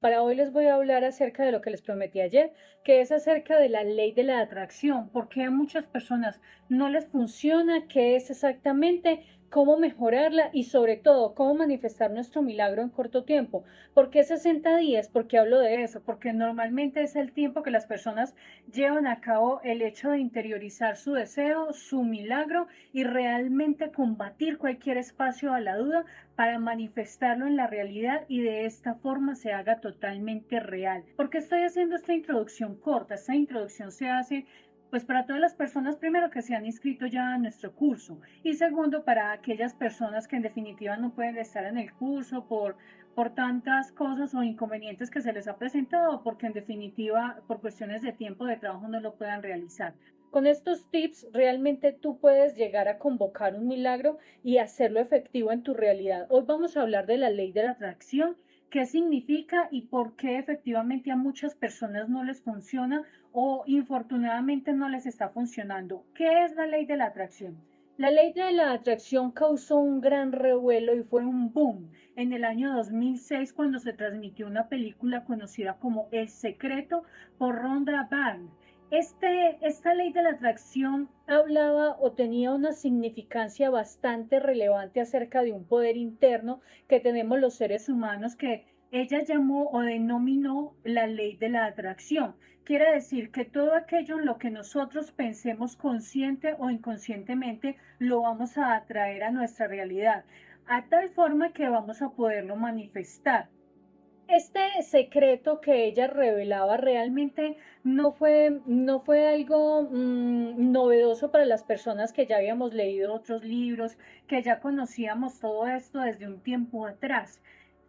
Para hoy les voy a hablar acerca de lo que les prometí ayer, que es acerca de la ley de la atracción, porque a muchas personas no les funciona, qué es exactamente, cómo mejorarla y sobre todo cómo manifestar nuestro milagro en corto tiempo. ¿Por qué 60 días? ¿Por qué hablo de eso? Porque normalmente es el tiempo que las personas llevan a cabo el hecho de interiorizar su deseo, su milagro y realmente combatir cualquier espacio a la duda para manifestarlo en la realidad y de esta forma se haga totalmente real. ¿Por qué estoy haciendo esta introducción corta? Esta introducción se hace pues para todas las personas, primero que se han inscrito ya a nuestro curso y segundo para aquellas personas que en definitiva no pueden estar en el curso por tantas cosas o inconvenientes que se les ha presentado, porque en definitiva por cuestiones de tiempo de trabajo no lo puedan realizar. Con estos tips realmente tú puedes llegar a convocar un milagro y hacerlo efectivo en tu realidad. Hoy vamos a hablar de la ley de la atracción, qué significa y por qué efectivamente a muchas personas no les funciona o infortunadamente no les está funcionando. ¿Qué es la ley de la atracción? La ley de la atracción causó un gran revuelo y fue un boom en el año 2006 cuando se transmitió una película conocida como El Secreto por Rhonda Byrne. Esta ley de la atracción hablaba o tenía una significancia bastante relevante acerca de un poder interno que tenemos los seres humanos que ella llamó o denominó la ley de la atracción. Quiere decir que todo aquello en lo que nosotros pensemos consciente o inconscientemente lo vamos a atraer a nuestra realidad, a tal forma que vamos a poderlo manifestar. Este secreto que ella revelaba realmente no fue algo novedoso para las personas que ya habíamos leído otros libros, que ya conocíamos todo esto desde un tiempo atrás.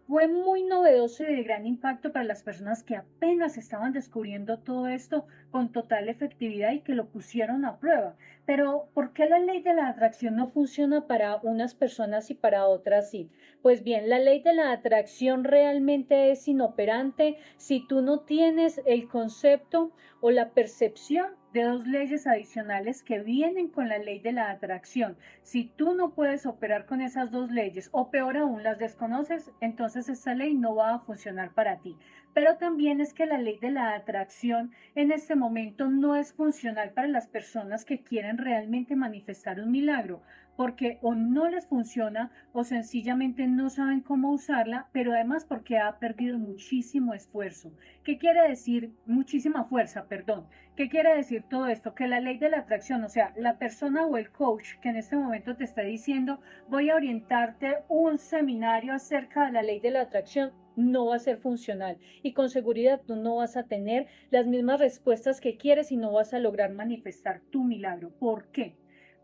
Fue muy novedoso y de gran impacto para las personas que apenas estaban descubriendo todo esto con total efectividad y que lo pusieron a prueba. Pero, ¿por qué la ley de la atracción no funciona para unas personas y para otras sí? Pues bien, la ley de la atracción realmente es inoperante si tú no tienes el concepto o la percepción de dos leyes adicionales que vienen con la ley de la atracción. Si tú no puedes operar con esas dos leyes o peor aún las desconoces, entonces esta ley no va a funcionar para ti. Pero también es que la ley de la atracción en este momento no es funcional para las personas que quieren realmente manifestar un milagro, porque o no les funciona o sencillamente no saben cómo usarla, pero además porque ha perdido muchísimo esfuerzo. ¿Qué quiere decir? Muchísima fuerza, perdón. ¿Qué quiere decir todo esto? Que la ley de la atracción, o sea, la persona o el coach que en este momento te está diciendo, voy a orientarte un seminario acerca de la ley de la atracción, no va a ser funcional y con seguridad tú no vas a tener las mismas respuestas que quieres y no vas a lograr manifestar tu milagro. ¿Por qué?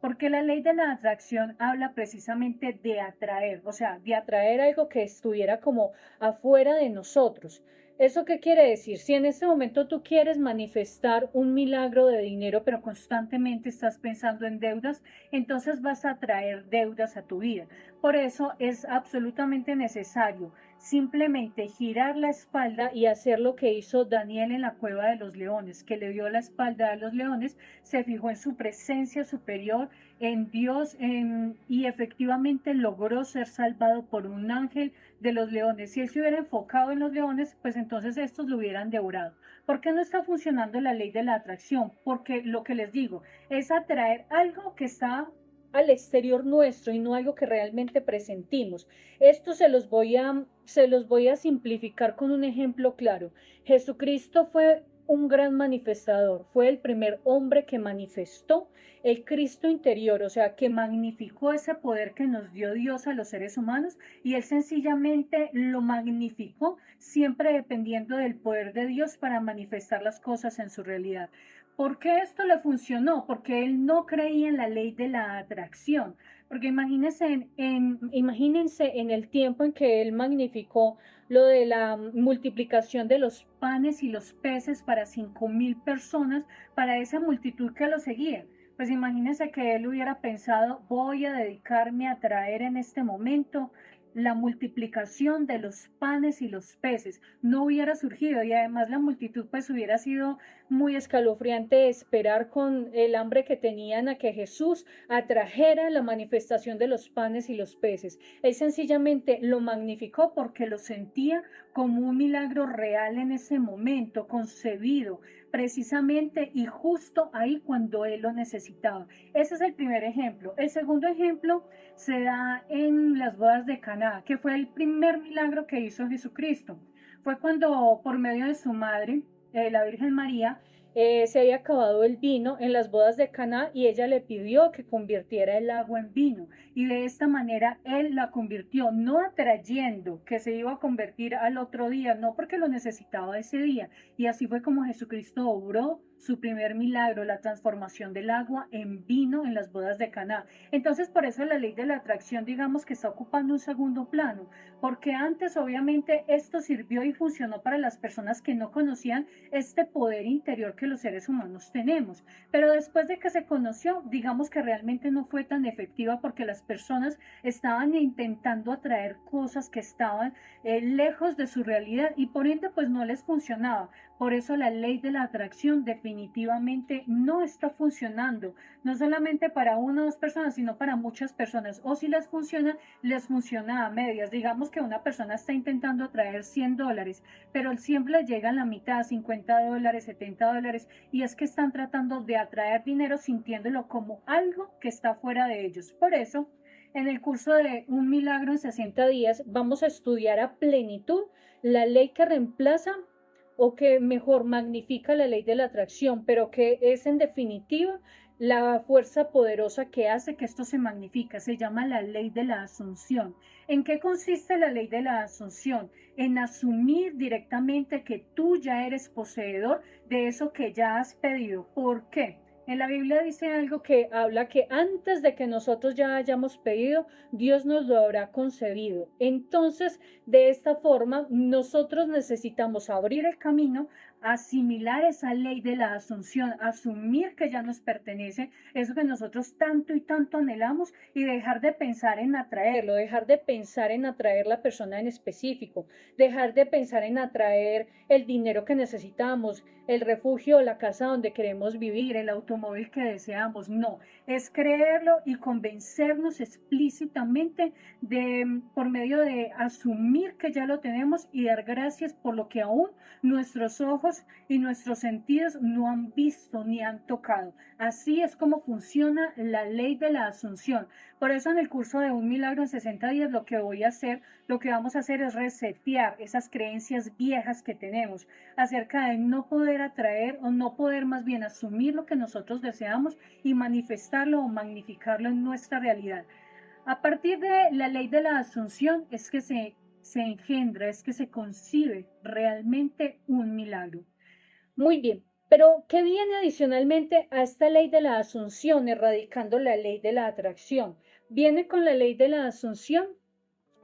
Porque la ley de la atracción habla precisamente de atraer, o sea, de atraer algo que estuviera como afuera de nosotros. ¿Eso qué quiere decir? Si en este momento tú quieres manifestar un milagro de dinero, pero constantemente estás pensando en deudas, entonces vas a traer deudas a tu vida. Por eso es absolutamente necesario simplemente girar la espalda y hacer lo que hizo Daniel en la cueva de los leones, que le dio la espalda a los leones, se fijó en su presencia superior, en Dios, y efectivamente logró ser salvado por un ángel de los leones. Si él se hubiera enfocado en los leones, pues entonces estos lo hubieran devorado. ¿Por qué no está funcionando la ley de la atracción? Porque lo que les digo es atraer algo que está al exterior nuestro y no algo que realmente presentimos. Esto se los voy a simplificar con un ejemplo claro. Jesucristo fue un gran manifestador, fue el primer hombre que manifestó el Cristo interior, o sea, que magnificó ese poder que nos dio Dios a los seres humanos y él sencillamente lo magnificó, siempre dependiendo del poder de Dios para manifestar las cosas en su realidad. ¿Por qué esto le funcionó? Porque él no creía en la ley de la atracción. Porque imagínense en el tiempo en que él magnificó lo de la multiplicación de los panes y los peces para 5.000 personas, para esa multitud que lo seguía. Pues imagínense que él hubiera pensado, voy a dedicarme a traer en este momento la multiplicación de los panes y los peces no hubiera surgido, y además la multitud pues hubiera sido muy escalofriante esperar con el hambre que tenían a que Jesús atrajera la manifestación de los panes y los peces. Él sencillamente lo magnificó porque lo sentía como un milagro real en ese momento, concebido precisamente y justo ahí cuando él lo necesitaba. Ese es el primer ejemplo. El segundo ejemplo se da en las bodas de Caná, que fue el primer milagro que hizo Jesucristo. Fue cuando por medio de su madre, la Virgen María, se había acabado el vino en las bodas de Caná y ella le pidió que convirtiera el agua en vino, y de esta manera él la convirtió, no atrayendo que se iba a convertir al otro día, no porque lo necesitaba ese día. Y así fue como Jesucristo obró su primer milagro, la transformación del agua en vino en las bodas de Caná. Entonces, por eso la ley de la atracción, digamos que está ocupando un segundo plano, porque antes obviamente esto sirvió y funcionó para las personas que no conocían este poder interior que los seres humanos tenemos. Pero después de que se conoció, digamos que realmente no fue tan efectiva porque las personas estaban intentando atraer cosas que estaban lejos de su realidad y por ende pues no les funcionaba. Por eso la ley de la atracción definitivamente no está funcionando, no solamente para una o dos personas, sino para muchas personas. O si les funciona a medias. Digamos que una persona está intentando atraer $100, pero siempre le llega a la mitad, $50, $70, y es que están tratando de atraer dinero sintiéndolo como algo que está fuera de ellos. Por eso, en el curso de Un Milagro en 60 días, vamos a estudiar a plenitud la ley que reemplaza o que mejor magnifica la ley de la atracción, pero que es en definitiva la fuerza poderosa que hace que esto se magnifica. Se llama la ley de la asunción. ¿En qué consiste la ley de la asunción? En asumir directamente que tú ya eres poseedor de eso que ya has pedido. ¿Por qué? En la Biblia dice algo que habla que antes de que nosotros ya hayamos pedido, Dios nos lo habrá concedido. Entonces, de esta forma, nosotros necesitamos abrir el camino, asimilar esa ley de la asunción, asumir que ya nos pertenece, eso que nosotros tanto y tanto anhelamos, y dejar de pensar en atraerlo, dejar de pensar en atraer la persona en específico, dejar de pensar en atraer el dinero que necesitamos, el refugio, la casa donde queremos vivir, el automóvil que deseamos. No, es creerlo y convencernos explícitamente por medio de asumir que ya lo tenemos y dar gracias por lo que aún nuestros ojos y nuestros sentidos no han visto ni han tocado. Así es como funciona la ley de la asunción. Por eso en el curso de Un Milagro en 60 días lo que vamos a hacer es resetear esas creencias viejas que tenemos acerca de no poder atraer o no poder más bien asumir lo que nosotros deseamos y manifestarlo o magnificarlo en nuestra realidad. A partir de la ley de la asunción es que se engendra, es que se concibe realmente un milagro. Muy bien, pero ¿qué viene adicionalmente a esta ley de la asunción, erradicando la ley de la atracción? Viene con la ley de la asunción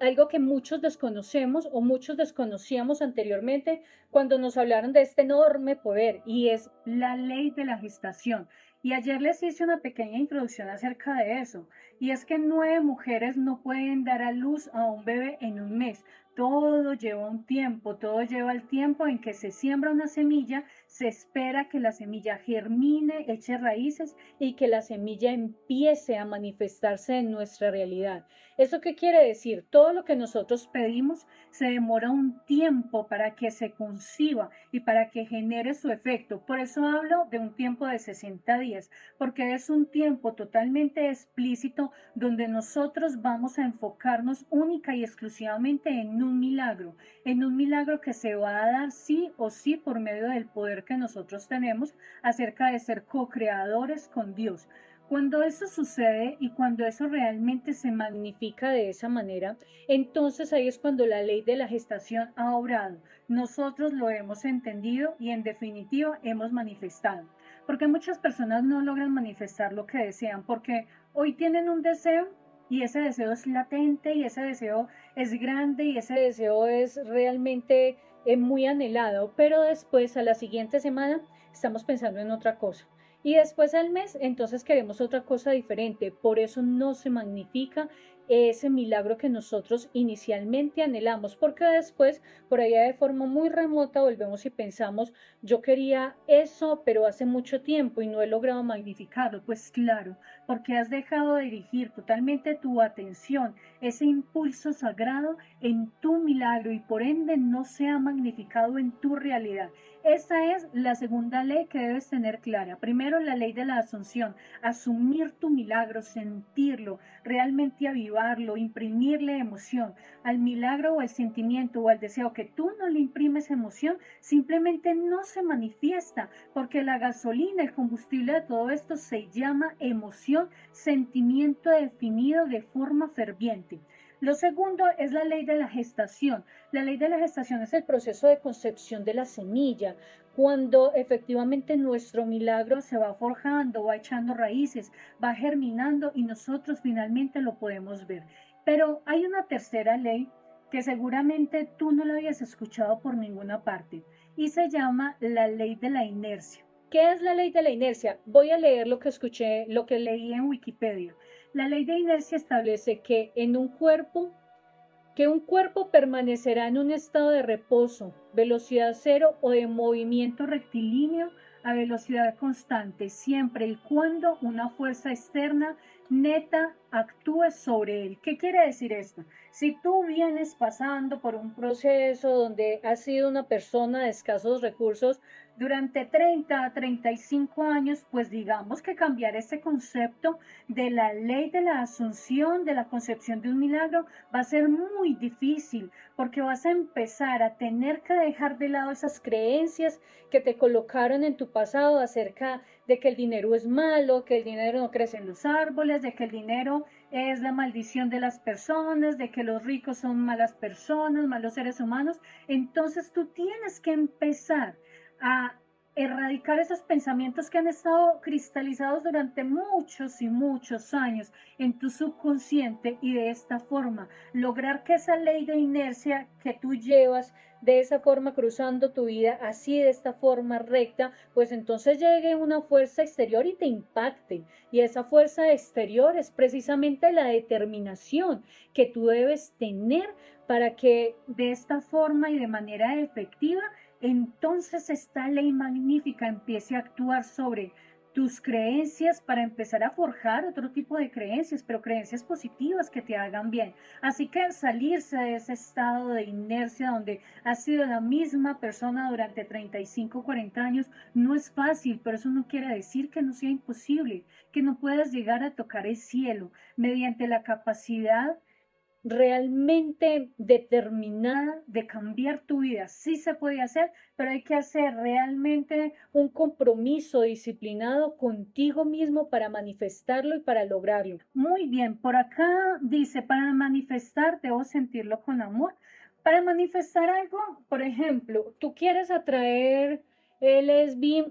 algo que muchos desconocemos o muchos desconocíamos anteriormente cuando nos hablaron de este enorme poder, y es la ley de la gestación. Y ayer les hice una pequeña introducción acerca de eso, y es que 9 mujeres no pueden dar a luz a un bebé en un mes. Todo lleva un tiempo, todo lleva el tiempo en que se siembra una semilla, se espera que la semilla germine, eche raíces y que la semilla empiece a manifestarse en nuestra realidad. ¿Eso qué quiere decir? Todo lo que nosotros pedimos se demora un tiempo para que se conciba y para que genere su efecto. Por eso hablo de un tiempo de 60 días, porque es un tiempo totalmente explícito donde nosotros vamos a enfocarnos única y exclusivamente en un milagro que se va a dar sí o sí por medio del poder que nosotros tenemos acerca de ser co-creadores con Dios. Cuando eso sucede y cuando eso realmente se magnifica de esa manera, entonces ahí es cuando la ley de la gestación ha obrado. Nosotros lo hemos entendido y en definitiva hemos manifestado. Porque muchas personas no logran manifestar lo que desean porque hoy tienen un deseo y ese deseo es latente y ese deseo es grande y ese deseo es realmente muy anhelado, pero después a la siguiente semana estamos pensando en otra cosa. Y después al mes, entonces queremos otra cosa diferente. Por eso no se magnifica ese milagro que nosotros inicialmente anhelamos, porque después, por allá de forma muy remota, volvemos y pensamos, yo quería eso, pero hace mucho tiempo y no he logrado magnificarlo. Pues claro, porque has dejado de dirigir totalmente tu atención, ese impulso sagrado en tu milagro y por ende no se ha magnificado en tu realidad. Esa es la segunda ley que debes tener clara. Primero, la ley de la asunción, asumir tu milagro, sentirlo, realmente avivarlo, imprimirle emoción. Al milagro o al sentimiento o al deseo que tú no le imprimes emoción, simplemente no se manifiesta, porque la gasolina, el combustible de todo esto se llama emoción, sentimiento definido de forma ferviente. Lo segundo es la ley de la gestación. La ley de la gestación es el proceso de concepción de la semilla, cuando efectivamente nuestro milagro se va forjando, va echando raíces, va germinando y nosotros finalmente lo podemos ver. Pero hay una tercera ley que seguramente tú no la habías escuchado por ninguna parte y se llama la ley de la inercia. ¿Qué es la ley de la inercia? Voy a leer lo que escuché, lo que leí en Wikipedia. La ley de inercia establece que un cuerpo permanecerá en un estado de reposo, velocidad cero o de movimiento rectilíneo a velocidad constante, siempre y cuando una fuerza externa neta actúe sobre él. ¿Qué quiere decir esto? Si tú vienes pasando por un proceso donde has sido una persona de escasos recursos durante 30 a 35 años, pues digamos que cambiar ese concepto de la ley de la asunción, de la concepción de un milagro, va a ser muy difícil porque vas a empezar a tener que dejar de lado esas creencias que te colocaron en tu pasado acerca de que el dinero es malo, que el dinero no crece en los árboles, de que el dinero es la maldición de las personas, de que los ricos son malas personas, malos seres humanos. Entonces tú tienes que empezar a erradicar esos pensamientos que han estado cristalizados durante muchos y muchos años en tu subconsciente y de esta forma lograr que esa ley de inercia que tú llevas de esa forma cruzando tu vida así de esta forma recta, pues entonces llegue una fuerza exterior y te impacte. Y esa fuerza exterior es precisamente la determinación que tú debes tener para que de esta forma y de manera efectiva entonces esta ley magnífica empiece a actuar sobre tus creencias para empezar a forjar otro tipo de creencias, pero creencias positivas que te hagan bien. Así que salirse de ese estado de inercia donde has sido la misma persona durante 35, 40 años no es fácil, pero eso no quiere decir que no sea imposible, que no puedas llegar a tocar el cielo mediante la capacidad realmente determinada de cambiar tu vida. Sí se puede hacer, pero hay que hacer realmente un compromiso disciplinado contigo mismo para manifestarlo y para lograrlo. Muy bien, por acá dice, para manifestar debo sentirlo con amor. Para manifestar algo, por ejemplo, tú quieres atraer LSB,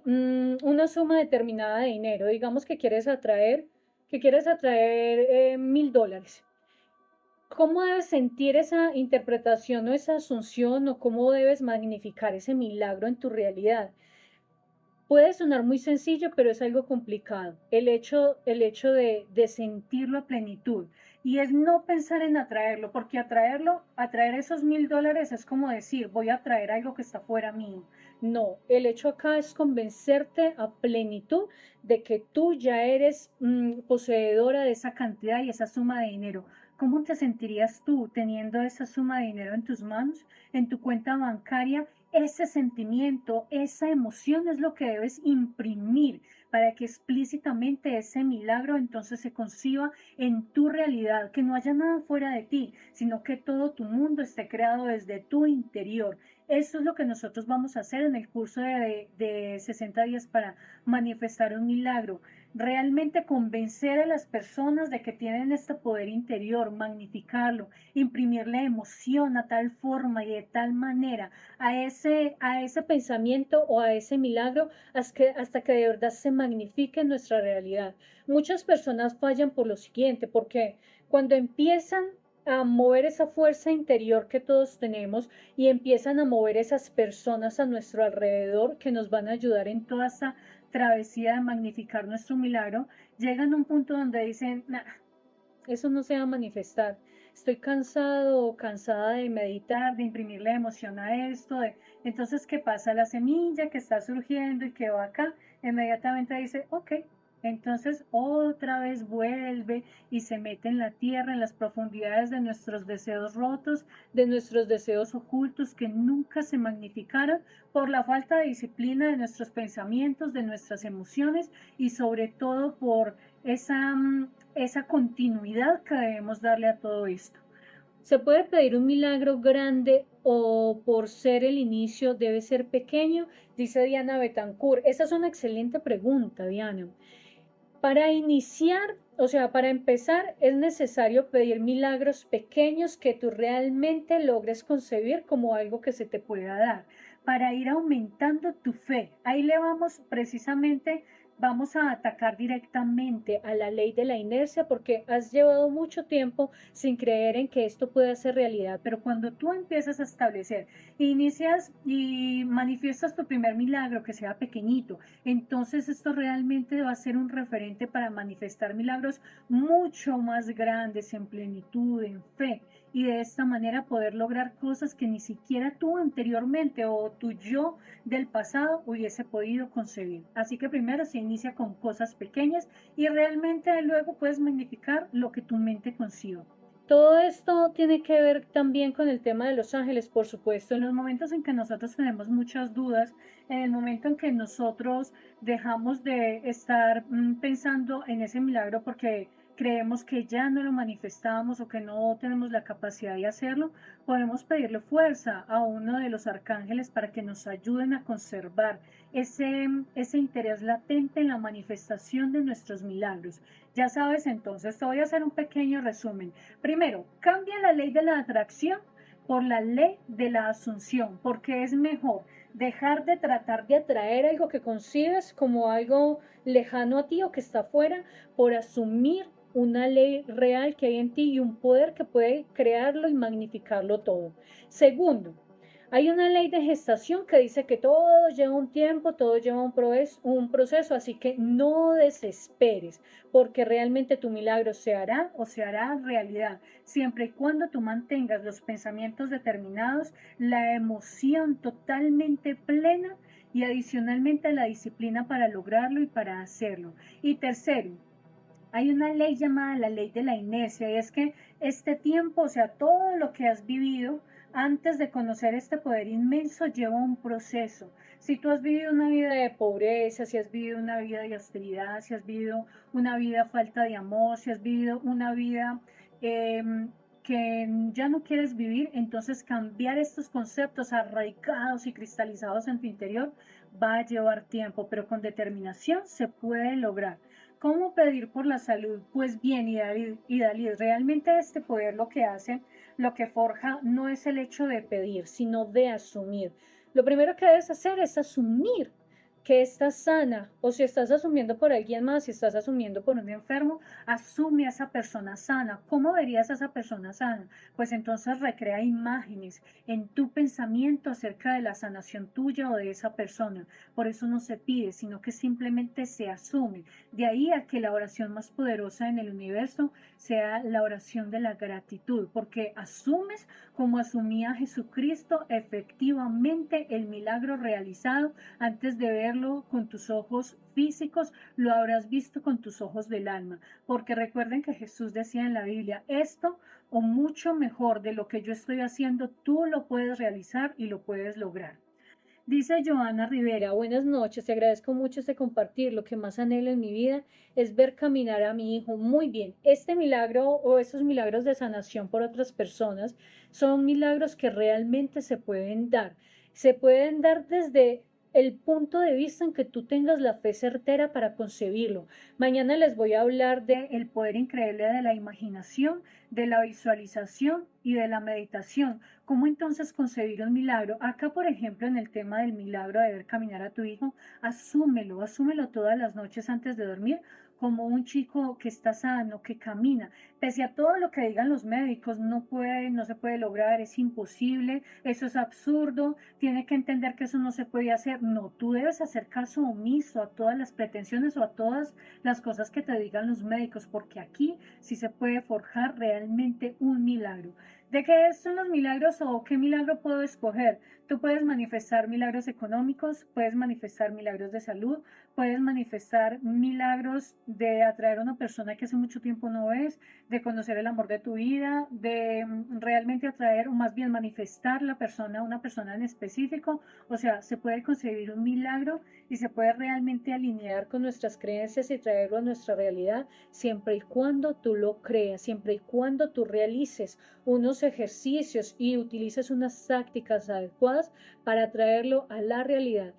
una suma determinada de dinero, digamos que quieres atraer $1000. ¿Cómo debes sentir esa interpretación o esa asunción o cómo debes magnificar ese milagro en tu realidad? Puede sonar muy sencillo, pero es algo complicado. El hecho de sentirlo a plenitud. Y es no pensar en atraerlo, porque atraer esos $1000 es como decir, voy a atraer algo que está fuera mío. No, el hecho acá es convencerte a plenitud de que tú ya eres poseedora de esa cantidad y esa suma de dinero. ¿Cómo te sentirías tú teniendo esa suma de dinero en tus manos, en tu cuenta bancaria? Ese sentimiento, esa emoción es lo que debes imprimir para que explícitamente ese milagro entonces se conciba en tu realidad, que no haya nada fuera de ti, sino que todo tu mundo esté creado desde tu interior. Eso es lo que nosotros vamos a hacer en el curso de 60 días para manifestar un milagro. Realmente convencer a las personas de que tienen este poder interior, magnificarlo, imprimirle emoción a tal forma y de tal manera a ese pensamiento o a ese milagro hasta que de verdad se magnifique en nuestra realidad. Muchas personas fallan por lo siguiente, porque cuando empiezan a mover esa fuerza interior que todos tenemos y empiezan a mover esas personas a nuestro alrededor que nos van a ayudar en toda esa travesía de magnificar nuestro milagro, llegan a un punto donde dicen, nah, eso no se va a manifestar. Estoy cansado o cansada de meditar, de imprimirle emoción a esto. Entonces, ¿qué pasa? La semilla que está surgiendo y que va acá, inmediatamente dice, ok. Entonces otra vez vuelve y se mete en la tierra, en las profundidades de nuestros deseos rotos, de nuestros deseos ocultos que nunca se magnificaron por la falta de disciplina de nuestros pensamientos, de nuestras emociones y sobre todo por esa continuidad que debemos darle a todo esto. ¿Se puede pedir un milagro grande o por ser el inicio debe ser pequeño? Dice Diana Betancourt. Esa es una excelente pregunta, Diana. Para iniciar, o sea, para empezar, es necesario pedir milagros pequeños que tú realmente logres concebir como algo que se te pueda dar, para ir aumentando tu fe. Ahí le vamos precisamente, vamos a atacar directamente a la ley de la inercia porque has llevado mucho tiempo sin creer en que esto pueda ser realidad, pero cuando tú empiezas a establecer, inicias y manifiestas tu primer milagro, que sea pequeñito, entonces esto realmente va a ser un referente para manifestar milagros mucho más grandes en plenitud, en fe, y de esta manera poder lograr cosas que ni siquiera tú anteriormente o tu yo del pasado hubiese podido concebir. Así que primero se inicia con cosas pequeñas y realmente luego puedes magnificar lo que tu mente conciba. Todo esto tiene que ver también con el tema de los ángeles, por supuesto. En los momentos en que nosotros tenemos muchas dudas, en el momento en que nosotros dejamos de estar pensando en ese milagro porque creemos que ya no lo manifestamos o que no tenemos la capacidad de hacerlo, podemos pedirle fuerza a uno de los arcángeles para que nos ayuden a conservar ese interés latente en la manifestación de nuestros milagros. Ya sabes, entonces te voy a hacer un pequeño resumen. Primero, cambia la ley de la atracción por la ley de la asunción, porque es mejor dejar de tratar de atraer algo que concibes como algo lejano a ti o que está afuera, por asumir una ley real que hay en ti y un poder que puede crearlo y magnificarlo todo. Segundo, hay una ley de gestación que dice que todo lleva un tiempo, todo lleva un proceso, así que no desesperes, porque realmente tu milagro se hará o se hará realidad, siempre y cuando tú mantengas los pensamientos determinados, la emoción totalmente plena y adicionalmente la disciplina para lograrlo y para hacerlo. Y tercero, hay una ley llamada la ley de la inercia, y es que este tiempo, o sea, todo lo que has vivido antes de conocer este poder inmenso lleva un proceso. Si tú has vivido una vida de pobreza, si has vivido una vida de austeridad, si has vivido una vida falta de amor, si has vivido una vida eh, que ya no quieres vivir, entonces cambiar estos conceptos arraigados y cristalizados en tu interior va a llevar tiempo, pero con determinación se puede lograr. ¿Cómo pedir por la salud? Pues bien, Dalí, realmente este poder lo que hace, lo que forja, no es el hecho de pedir, sino de asumir. Lo primero que debes hacer es asumir que estás sana, o si estás asumiendo por alguien más, si estás asumiendo por un enfermo, asume a esa persona sana. ¿Cómo verías a esa persona sana? Pues entonces recrea imágenes en tu pensamiento acerca de la sanación tuya o de esa persona. Por eso no se pide, sino que simplemente se asume. De ahí a que la oración más poderosa en el universo sea la oración de la gratitud, porque asumes como asumía Jesucristo efectivamente el milagro realizado antes de verlo con tus ojos físicos, lo habrás visto con tus ojos del alma, porque recuerden que Jesús decía en la Biblia, esto o mucho mejor de lo que yo estoy haciendo, tú lo puedes realizar y lo puedes lograr. Dice Joana Rivera, buenas noches, te agradezco mucho este compartir. Lo que más anhelo en mi vida es ver caminar a mi hijo. Muy bien, este milagro o estos milagros de sanación por otras personas son milagros que realmente se pueden dar. Se pueden dar desde el punto de vista en que tú tengas la fe certera para concebirlo. Mañana les voy a hablar de el poder increíble de la imaginación, de la visualización y de la meditación. ¿Cómo entonces concebir un milagro? Acá, por ejemplo, en el tema del milagro de ver caminar a tu hijo, asúmelo todas las noches antes de dormir como un chico que está sano, que camina. Pese a todo lo que digan los médicos, no se puede lograr, es imposible, eso es absurdo, tiene que entender que eso no se puede hacer. No, tú debes hacer caso omiso a todas las pretensiones o a todas las cosas que te digan los médicos, porque aquí sí se puede forjar realmente un milagro. ¿De qué son los milagros o qué milagro puedo escoger? Tú puedes manifestar milagros económicos, puedes manifestar milagros de salud, puedes manifestar milagros de atraer a una persona que hace mucho tiempo no ves, de conocer el amor de tu vida, de realmente atraer o más bien manifestar la persona, una persona en específico. O sea, se puede conseguir un milagro y se puede realmente alinear con nuestras creencias y traerlo a nuestra realidad siempre y cuando tú lo creas, siempre y cuando tú realices unos ejercicios y utilices unas tácticas adecuadas para traerlo a la realidad.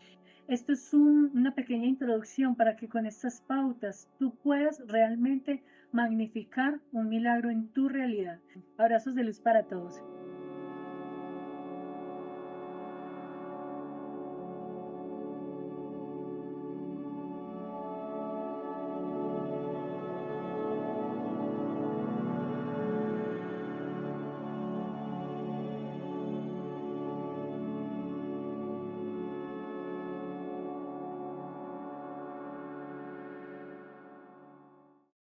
Esto es una pequeña introducción para que con estas pautas tú puedas realmente magnificar un milagro en tu realidad. Abrazos de luz para todos.